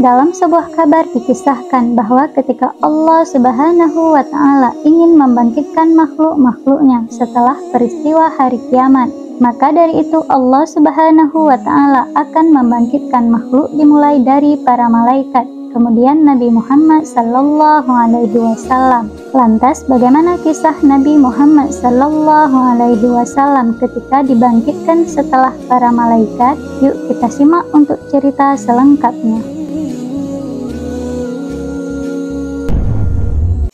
Dalam sebuah kabar dikisahkan bahwa ketika Allah Subhanahu wa Ta'ala ingin membangkitkan makhluk-makhluknya setelah peristiwa hari kiamat, maka dari itu Allah Subhanahu wa Ta'ala akan membangkitkan makhluk dimulai dari para malaikat, kemudian Nabi Muhammad sallallahu alaihi wasallam. Lantas bagaimana kisah Nabi Muhammad sallallahu alaihi wasallam ketika dibangkitkan setelah para malaikat? Yuk kita simak untuk cerita selengkapnya.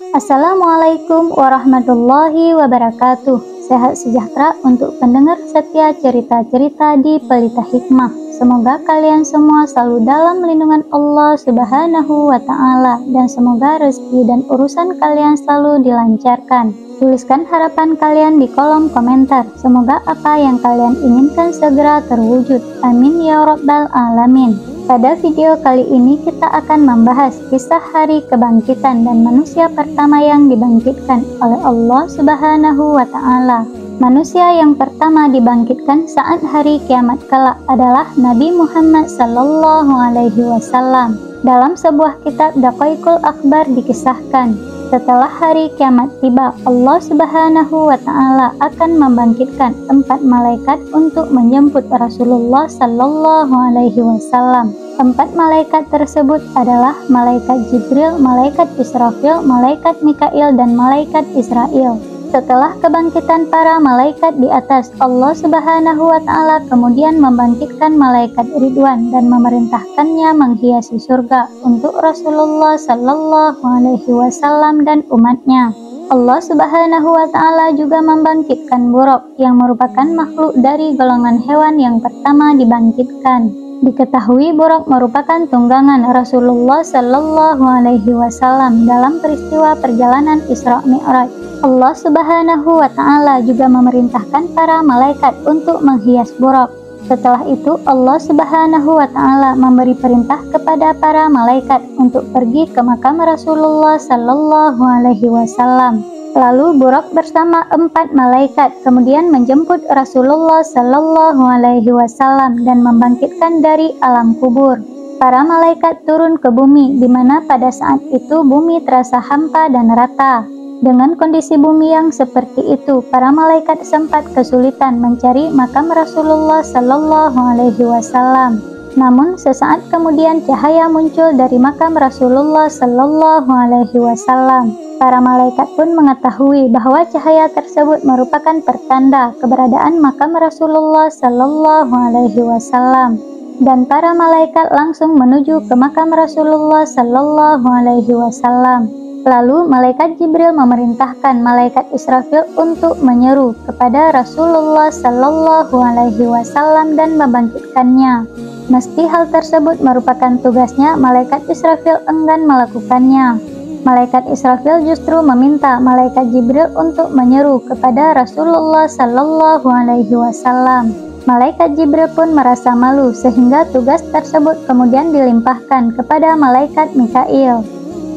Assalamualaikum warahmatullahi wabarakatuh. Sehat sejahtera untuk pendengar setia cerita-cerita di Pelita Hikmah. Semoga kalian semua selalu dalam lindungan Allah Subhanahu wa Ta'ala, dan semoga rezeki dan urusan kalian selalu dilancarkan. Tuliskan harapan kalian di kolom komentar. Semoga apa yang kalian inginkan segera terwujud. Amin ya rabbal alamin. Pada video kali ini kita akan membahas kisah hari kebangkitan dan manusia pertama yang dibangkitkan oleh Allah Subhanahu wa Ta'ala. Manusia yang pertama dibangkitkan saat hari kiamat kelak adalah Nabi Muhammad sallallahu alaihi wasallam. Dalam sebuah kitab Daqaiqul Akhbar dikisahkan, setelah hari kiamat tiba, Allah Subhanahu wa Ta'ala akan membangkitkan 4 malaikat untuk menjemput Rasulullah sallallahu alaihi wasallam. 4 malaikat tersebut adalah malaikat Jibril, malaikat Israfil, malaikat Mikail, dan malaikat Israil. Setelah kebangkitan para malaikat di atas, Allah Subhanahu wa Ta'ala kemudian membangkitkan malaikat Ridwan dan memerintahkannya menghiasi surga untuk Rasulullah sallallahu alaihi wasallam dan umatnya. Allah Subhanahu wa Ta'ala juga membangkitkan Buraq yang merupakan makhluk dari golongan hewan yang pertama dibangkitkan. Diketahui Buraq merupakan tunggangan Rasulullah sallallahu alaihi wasallam dalam peristiwa perjalanan Isra Mi'raj. Allah Subhanahu wa Ta'ala juga memerintahkan para malaikat untuk menghias Buraq. Setelah itu Allah Subhanahu wa Ta'ala memberi perintah kepada para malaikat untuk pergi ke makam Rasulullah sallallahu alaihi wasallam. Lalu Buraq bersama 4 malaikat kemudian menjemput Rasulullah sallallahu alaihi wasallam dan membangkitkan dari alam kubur. Para malaikat turun ke bumi, di mana pada saat itu bumi terasa hampa dan rata. Dengan kondisi bumi yang seperti itu, para malaikat sempat kesulitan mencari makam Rasulullah sallallahu alaihi wasallam. Namun sesaat kemudian cahaya muncul dari makam Rasulullah sallallahu alaihi wasallam. Para malaikat pun mengetahui bahwa cahaya tersebut merupakan pertanda keberadaan makam Rasulullah sallallahu alaihi wasallam. Dan para malaikat langsung menuju ke makam Rasulullah sallallahu alaihi wasallam. Lalu malaikat Jibril memerintahkan malaikat Israfil untuk menyeru kepada Rasulullah sallallahu alaihi wasallam dan membangkitkannya. Meski hal tersebut merupakan tugasnya, malaikat Israfil enggan melakukannya. Malaikat Israfil justru meminta malaikat Jibril untuk menyeru kepada Rasulullah sallallahu alaihi wasallam. Malaikat Jibril pun merasa malu sehingga tugas tersebut kemudian dilimpahkan kepada malaikat Mikail.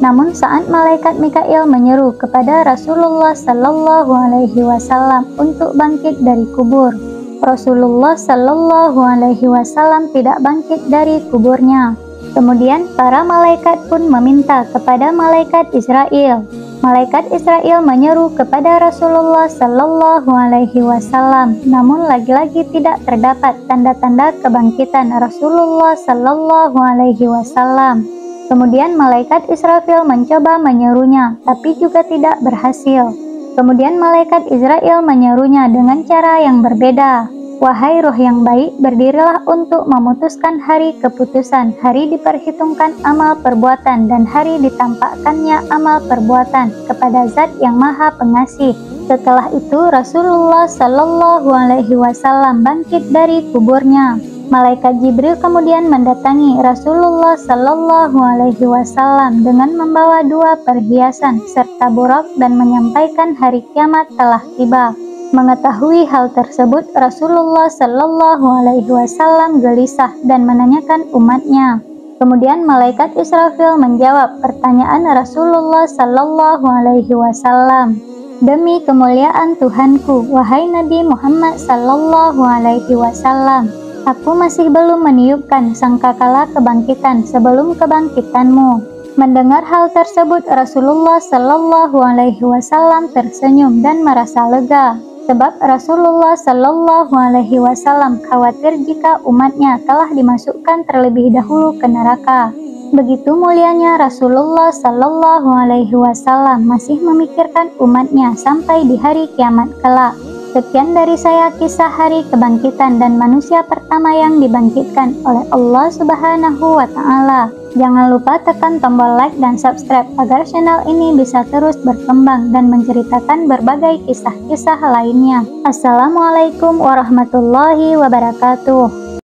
Namun saat malaikat Mikail menyeru kepada Rasulullah sallallahu alaihi wasallam untuk bangkit dari kubur, Rasulullah sallallahu alaihi wasallam tidak bangkit dari kuburnya. Kemudian para malaikat pun meminta kepada malaikat Israil. Malaikat Israil menyeru kepada Rasulullah sallallahu alaihi wasallam, namun lagi-lagi tidak terdapat tanda-tanda kebangkitan Rasulullah sallallahu alaihi wasallam. Kemudian malaikat Israfil mencoba menyerunya, tapi juga tidak berhasil. Kemudian malaikat Israil menyerunya dengan cara yang berbeda. Wahai roh yang baik, berdirilah untuk memutuskan hari keputusan, hari diperhitungkan amal perbuatan, dan hari ditampakkannya amal perbuatan kepada Zat yang Maha Pengasih. Setelah itu Rasulullah sallallahu alaihi wasallam bangkit dari kuburnya. Malaikat Jibril kemudian mendatangi Rasulullah sallallahu alaihi wasallam dengan membawa 2 perhiasan serta Buraq dan menyampaikan hari kiamat telah tiba. Mengetahui hal tersebut, Rasulullah sallallahu alaihi wasallam gelisah dan menanyakan umatnya. Kemudian malaikat Israfil menjawab pertanyaan Rasulullah sallallahu alaihi wasallam. Demi kemuliaan Tuhanku, wahai Nabi Muhammad sallallahu alaihi wasallam, Aku masih belum meniupkan sangkakala kebangkitan sebelum kebangkitanmu. Mendengar hal tersebut, Rasulullah Shallallahu Alaihi Wasallam tersenyum dan merasa lega. Sebab Rasulullah Shallallahu Alaihi Wasallam khawatir jika umatnya telah dimasukkan terlebih dahulu ke neraka. Begitu mulianya Rasulullah Shallallahu Alaihi Wasallam masih memikirkan umatnya sampai di hari kiamat kelak. Sekian dari saya kisah hari kebangkitan dan manusia pertama yang dibangkitkan oleh Allah Subhanahu wa Ta'ala. Jangan lupa tekan tombol like dan subscribe agar channel ini bisa terus berkembang dan menceritakan berbagai kisah-kisah lainnya. Assalamualaikum warahmatullahi wabarakatuh.